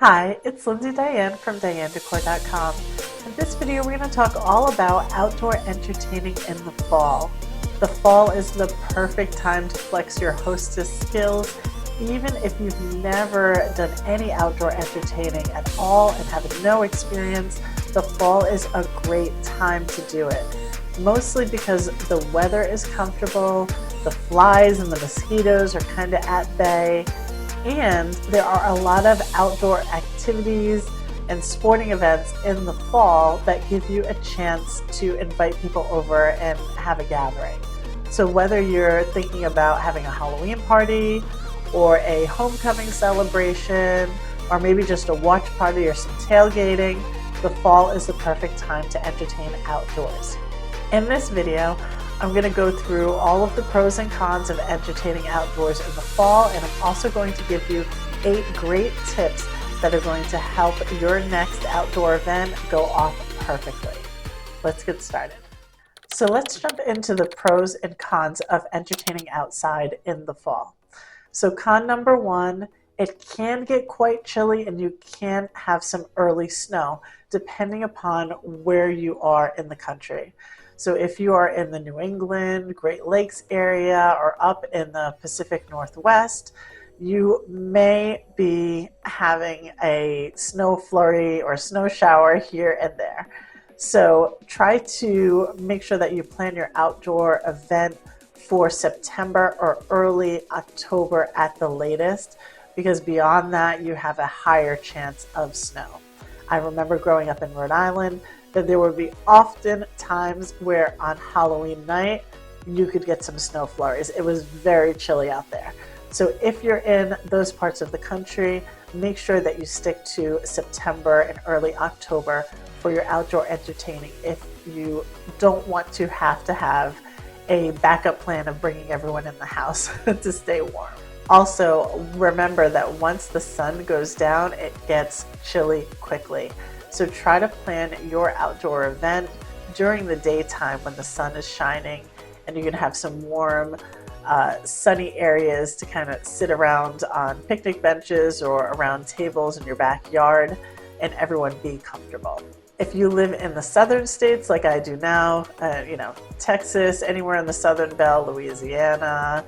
Hi, it's Lindsay Diane from DianeDecor.com. In this video, we're going to talk all about outdoor entertaining in the fall. The fall is the perfect time to flex your hostess skills, even if you've never done any outdoor entertaining at all and have no experience. The fall is a great time to do it, mostly because the weather is comfortable, the flies and the mosquitoes are kind of at bay, and there are a lot of outdoor activities and sporting events in the fall that give you a chance to invite people over and have a gathering. So whether you're thinking about having a Halloween party or a homecoming celebration, or maybe just a watch party or some tailgating, the fall is the perfect time to entertain outdoors. In this video, I'm going to go through all of the pros and cons of entertaining outdoors in the fall, and I'm also going to give you 8 great tips that are going to help your next outdoor event go off perfectly. Let's get started. So let's jump into the pros and cons of entertaining outside in the fall. So con number 1, it can get quite chilly and you can have some early snow depending upon where you are in the country. So if you are in the New England, Great Lakes area, or up in the Pacific Northwest, you may be having a snow flurry or snow shower here and there. So try to make sure that you plan your outdoor event for September or early October at the latest, because beyond that you have a higher chance of snow. I remember growing up in Rhode Island that there would be often times where on Halloween night you could get some snow flurries. It was very chilly out there. So if you're in those parts of the country, make sure that you stick to September and early October for your outdoor entertaining if you don't want to have a backup plan of bringing everyone in the house to stay warm. Also, remember that once the sun goes down, it gets chilly quickly. So try to plan your outdoor event during the daytime when the sun is shining and you can have some warm, sunny areas to kind of sit around on picnic benches or around tables in your backyard and everyone be comfortable. If you live in the southern states like I do now, Texas, anywhere in the Southern Belt, Louisiana,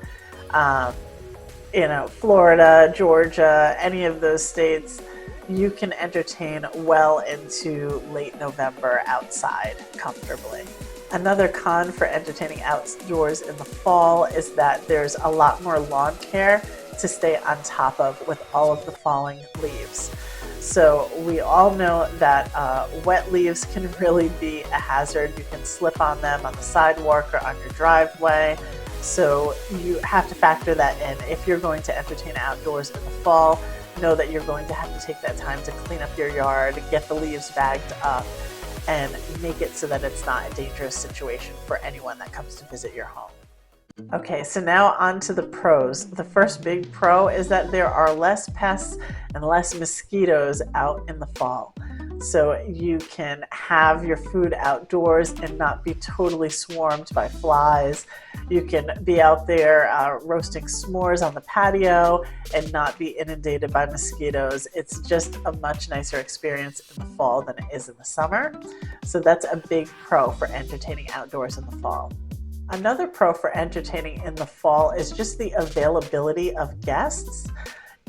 Florida, Georgia, any of those states, you can entertain well into late November outside comfortably. Another con for entertaining outdoors in the fall is that there's a lot more lawn care to stay on top of with all of the falling leaves. So we all know that wet leaves can really be a hazard. You can slip on them on the sidewalk or on your driveway. So you have to factor that in. If you're going to entertain outdoors in the fall, know that you're going to have to take that time to clean up your yard, get the leaves bagged up, and make it so that it's not a dangerous situation for anyone that comes to visit your home. Okay, so now on to the pros. The first big pro is that there are less pests and less mosquitoes out in the fall. So you can have your food outdoors and not be totally swarmed by flies. You can be out there roasting s'mores on the patio and not be inundated by mosquitoes. It's just a much nicer experience in the fall than it is in the summer. So that's a big pro for entertaining outdoors in the fall. Another pro for entertaining in the fall is just the availability of guests.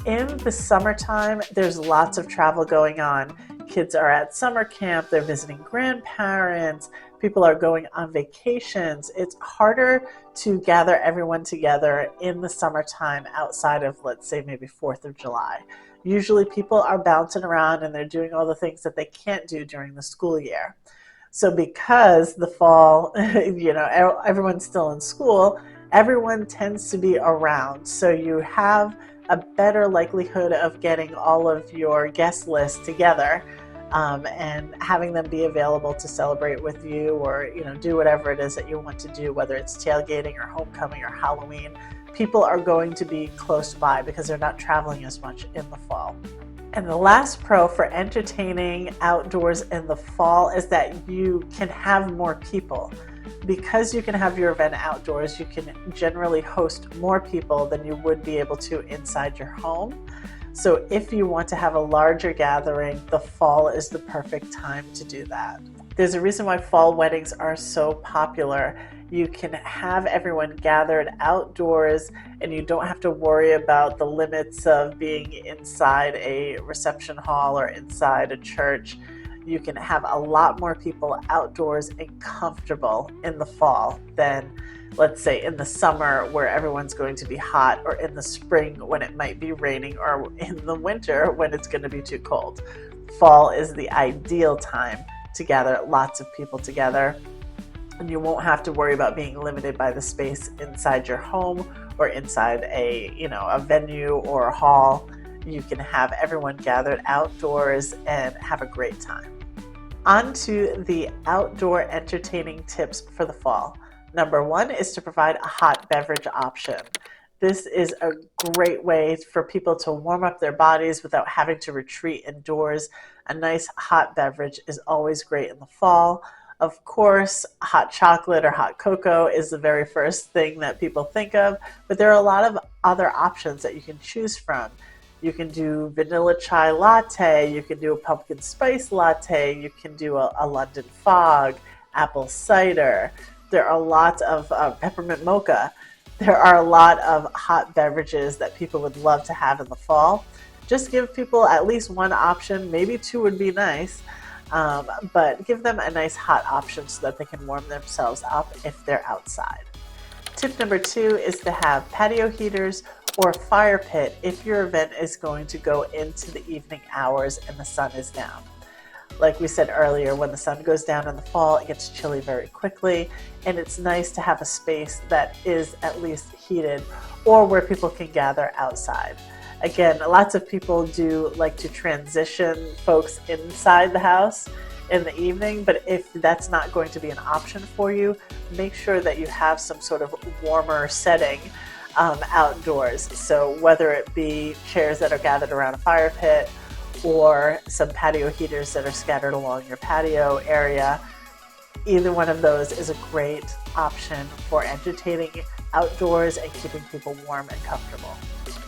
In the summertime, there's lots of travel going on. Kids are at summer camp, they're visiting grandparents, people are going on vacations. It's harder to gather everyone together in the summertime outside of, let's say, maybe 4th of July. Usually people are bouncing around and they're doing all the things that they can't do during the school year. So because the fall, everyone's still in school, everyone tends to be around. So you have a better likelihood of getting all of your guest lists together and having them be available to celebrate with you or do whatever it is that you want to do, whether it's tailgating or homecoming or Halloween. People are going to be close by because they're not traveling as much in the fall. And the last pro for entertaining outdoors in the fall is that you can have more people. Because you can have your event outdoors, you can generally host more people than you would be able to inside your home. So if you want to have a larger gathering, the fall is the perfect time to do that. There's a reason why fall weddings are so popular. You can have everyone gathered outdoors and you don't have to worry about the limits of being inside a reception hall or inside a church. You can have a lot more people outdoors and comfortable in the fall than, let's say, in the summer where everyone's going to be hot, or in the spring when it might be raining, or in the winter when it's going to be too cold. Fall is the ideal time to gather lots of people together, and you won't have to worry about being limited by the space inside your home or inside a venue or a hall. You can have everyone gathered outdoors and have a great time. On to the outdoor entertaining tips for the fall. Number one is to provide a hot beverage option. This is a great way for people to warm up their bodies without having to retreat indoors. A nice hot beverage is always great in the fall. Of course, hot chocolate or hot cocoa is the very first thing that people think of, but there are a lot of other options that you can choose from. You can do vanilla chai latte, you can do a pumpkin spice latte, you can do a London fog, apple cider. There are lots of peppermint mocha. There are a lot of hot beverages that people would love to have in the fall. Just give people at least one option, maybe two would be nice, but give them a nice hot option so that they can warm themselves up if they're outside. Tip number two is to have patio heaters or fire pit if your event is going to go into the evening hours and the sun is down. Like we said earlier, when the sun goes down in the fall, it gets chilly very quickly, and it's nice to have a space that is at least heated or where people can gather outside. Again, lots of people do like to transition folks inside the house in the evening, but if that's not going to be an option for you, make sure that you have some sort of warmer setting outdoors. So whether it be chairs that are gathered around a fire pit or some patio heaters that are scattered along your patio area, either one of those is a great option for entertaining outdoors and keeping people warm and comfortable.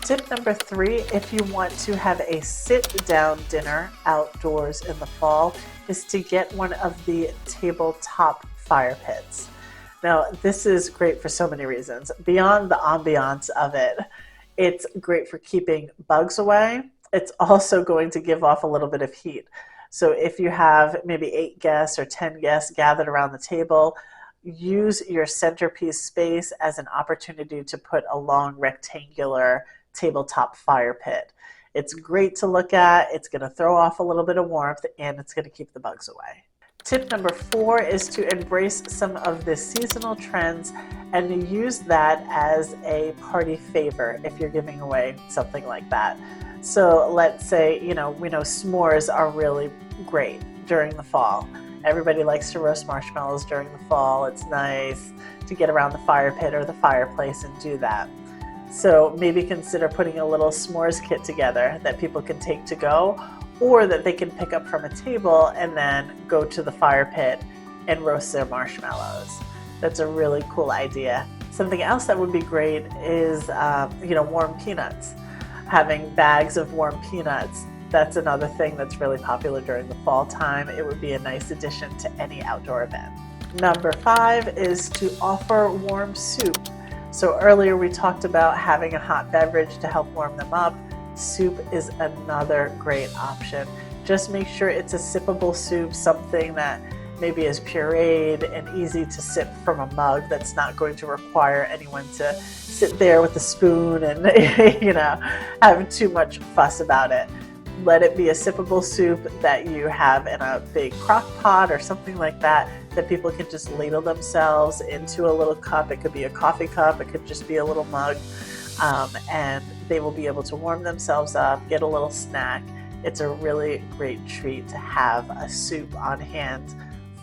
Tip number three, if you want to have a sit-down dinner outdoors in the fall, is to get one of the tabletop fire pits. Now, this is great for so many reasons. Beyond the ambiance of it, it's great for keeping bugs away. It's also going to give off a little bit of heat. So if you have maybe 8 guests or 10 guests gathered around the table, use your centerpiece space as an opportunity to put a long rectangular tabletop fire pit. It's great to look at, it's going to throw off a little bit of warmth, and it's going to keep the bugs away. Tip number 4 is to embrace some of the seasonal trends and use that as a party favor if you're giving away something like that. So let's say, we know s'mores are really great during the fall. Everybody likes to roast marshmallows during the fall. It's nice to get around the fire pit or the fireplace and do that. So maybe consider putting a little s'mores kit together that people can take to go, or that they can pick up from a table and then go to the fire pit and roast their marshmallows. That's a really cool idea. Something else that would be great is, warm peanuts. Having bags of warm peanuts, that's another thing that's really popular during the fall time. It would be a nice addition to any outdoor event. Number 5 is to offer warm soup. So earlier we talked about having a hot beverage to help warm them up. Soup is another great option. Just make sure it's a sippable soup, something that maybe is pureed and easy to sip from a mug, that's not going to require anyone to sit there with a spoon and have too much fuss about it. Let it be a sippable soup that you have in a big crock pot or something like that people can just ladle themselves into a little cup. It could be a coffee cup, it could just be a little mug, and they will be able to warm themselves up, get a little snack. It's a really great treat to have a soup on hand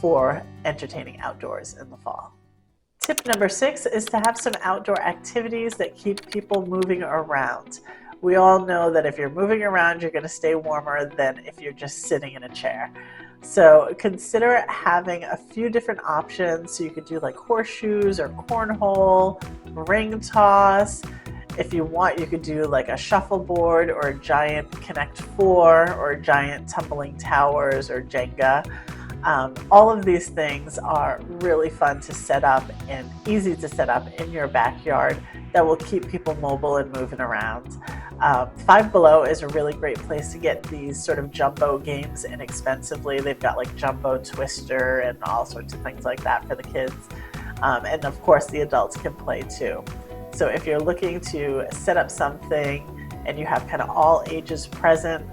for entertaining outdoors in the fall. Tip number 6 is to have some outdoor activities that keep people moving around. We all know that if you're moving around, you're going to stay warmer than if you're just sitting in a chair. So consider having a few different options. So you could do like horseshoes or cornhole, ring toss. If you want, you could do like a shuffleboard or a giant Connect 4 or giant tumbling towers or Jenga. All of these things are really fun to set up and easy to set up in your backyard that will keep people mobile and moving around. Five Below is a really great place to get these sort of jumbo games inexpensively. They've got like Jumbo Twister and all sorts of things like that for the kids. And of course the adults can play too. So if you're looking to set up something and you have kind of all ages present,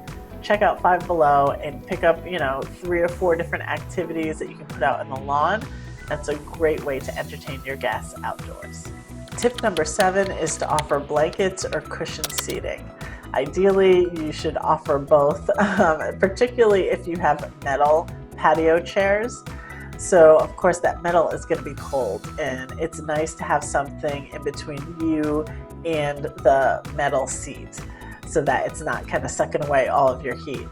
check out Five Below and pick up, 3 or 4 different activities that you can put out in the lawn. That's a great way to entertain your guests outdoors. Tip number 7 is to offer blankets or cushion seating. Ideally, you should offer both, particularly if you have metal patio chairs. So of course that metal is going to be cold, and it's nice to have something in between you and the metal seat so that it's not kind of sucking away all of your heat.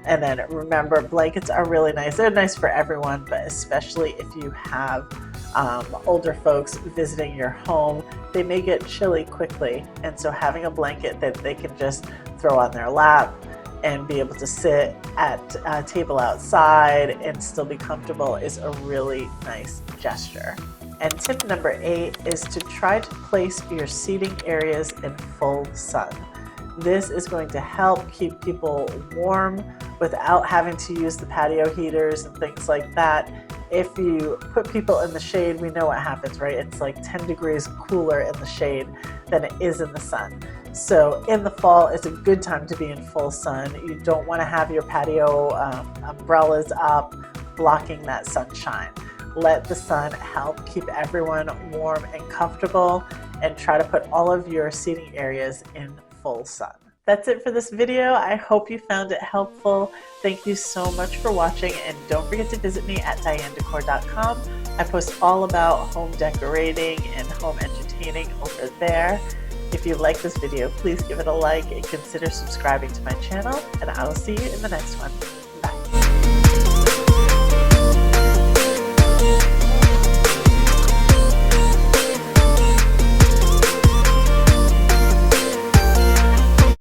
And then remember, blankets are really nice. They're nice for everyone, but especially if you have older folks visiting your home, they may get chilly quickly. And so having a blanket that they can just throw on their lap and be able to sit at a table outside and still be comfortable is a really nice gesture. And tip number 8 is to try to place your seating areas in full sun. This is going to help keep people warm without having to use the patio heaters and things like that. If you put people in the shade, we know what happens, right? It's like 10 degrees cooler in the shade than it is in the sun. So in the fall, it's a good time to be in full sun. You don't want to have your patio umbrellas up blocking that sunshine. Let the sun help keep everyone warm and comfortable, and try to put all of your seating areas in full sun. That's it for this video. I hope you found it helpful. Thank you so much for watching, and don't forget to visit me at DianeDecor.com. I post all about home decorating and home entertaining over there. If you like this video, please give it a like and consider subscribing to my channel, and I will see you in the next one.